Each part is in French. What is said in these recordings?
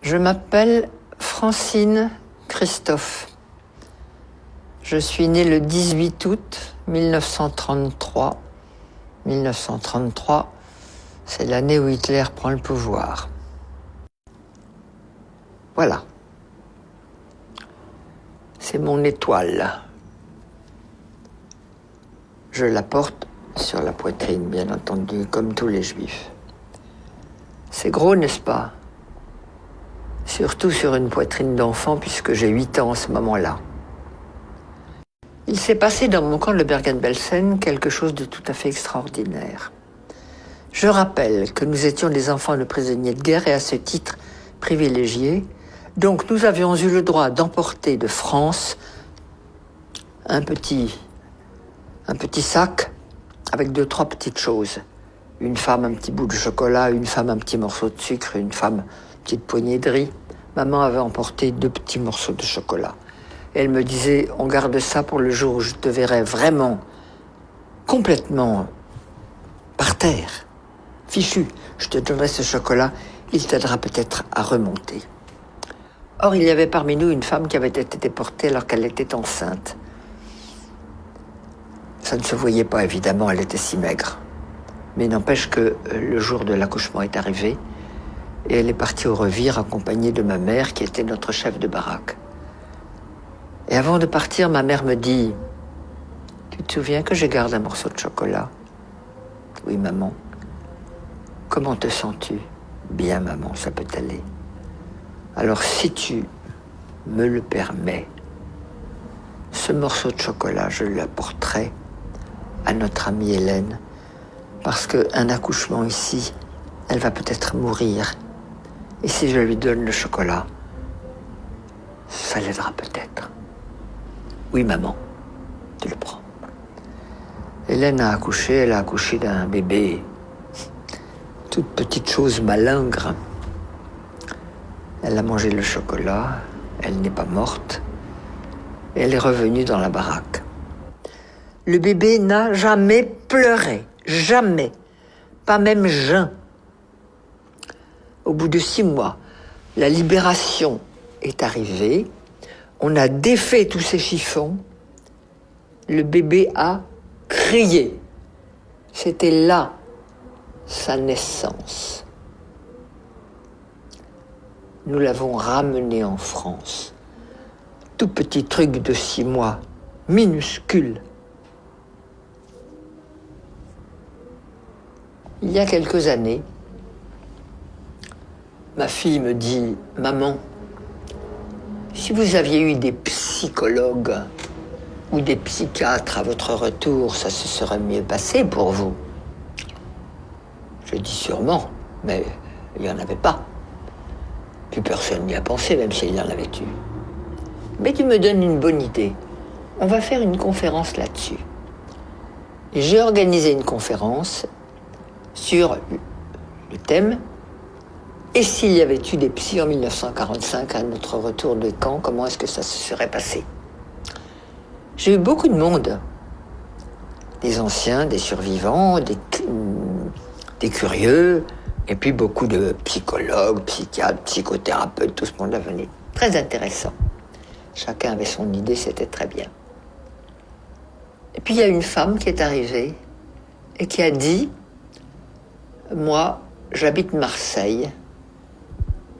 Je m'appelle Francine Christophe. Je suis née le 18 août 1933. 1933, c'est l'année où Hitler prend le pouvoir. Voilà. C'est mon étoile. Je la porte sur la poitrine, bien entendu, comme tous les juifs. C'est gros, n'est-ce pas? Surtout sur une poitrine d'enfant, puisque j'ai 8 ans en ce moment-là. Il s'est passé dans mon camp de Bergen-Belsen quelque chose de tout à fait extraordinaire. Je rappelle que nous étions des enfants de prisonniers de guerre et à ce titre privilégiés. Donc nous avions eu le droit d'emporter de France un petit sac avec 2-3 petites choses. Une femme, un petit bout de chocolat, une femme, un petit morceau de sucre, une femme, une petite poignée de riz. Maman avait emporté 2 petits morceaux de chocolat. Elle me disait, on garde ça pour le jour où je te verrai vraiment, complètement par terre, fichu. Je te donnerai ce chocolat, il t'aidera peut-être à remonter. Or, il y avait parmi nous une femme qui avait été déportée alors qu'elle était enceinte. Ça ne se voyait pas, évidemment, elle était si maigre. Mais n'empêche que le jour de l'accouchement est arrivé et elle est partie au revire accompagnée de ma mère qui était notre chef de baraque. Et avant de partir, ma mère me dit « Tu te souviens que je garde un morceau de chocolat ?»« Oui, maman. »« Comment te sens-tu ?»« Bien, maman, ça peut aller. »« Alors, si tu me le permets, ce morceau de chocolat, je l'apporterai à notre amie Hélène, parce qu'un accouchement ici, elle va peut-être mourir. Et si je lui donne le chocolat, ça l'aidera peut-être. » Oui, maman, tu le prends. Hélène a accouché, elle a accouché d'un bébé, toute petite chose malingre. Elle a mangé le chocolat, elle n'est pas morte, et elle est revenue dans la baraque. Le bébé n'a jamais pleuré, jamais, pas même jeun. Au bout de 6 mois, la libération est arrivée. On a défait tous ces chiffons. Le bébé a crié. C'était là sa naissance. Nous l'avons ramené en France. Tout petit truc de 6 mois, minuscule. Il y a quelques années, ma fille me dit « Maman, si vous aviez eu des psychologues ou des psychiatres à votre retour, ça se serait mieux passé pour vous. » Je dis sûrement, mais il n'y en avait pas. Plus personne n'y a pensé, même s'il y en avait eu. Mais tu me donnes une bonne idée. On va faire une conférence là-dessus. Et j'ai organisé une conférence sur le thème « Et s'il y avait eu des psys en 1945 à notre retour de camp, comment est-ce que ça se serait passé ?» J'ai eu beaucoup de monde, des anciens, des survivants, des curieux, et puis beaucoup de psychologues, psychiatres, psychothérapeutes, tout ce monde est venu. Très intéressant. Chacun avait son idée, c'était très bien. Et puis il y a une femme qui est arrivée et qui a dit « Moi, j'habite Marseille,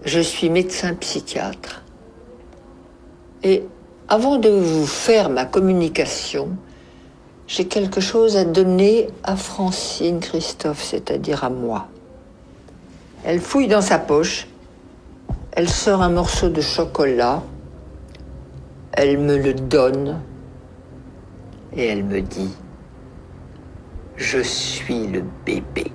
je suis médecin psychiatre. Et avant de vous faire ma communication, j'ai quelque chose à donner à Francine Christophe, c'est-à-dire à moi. » Elle fouille dans sa poche, elle sort un morceau de chocolat, elle me le donne et elle me dit « Je suis le bébé. »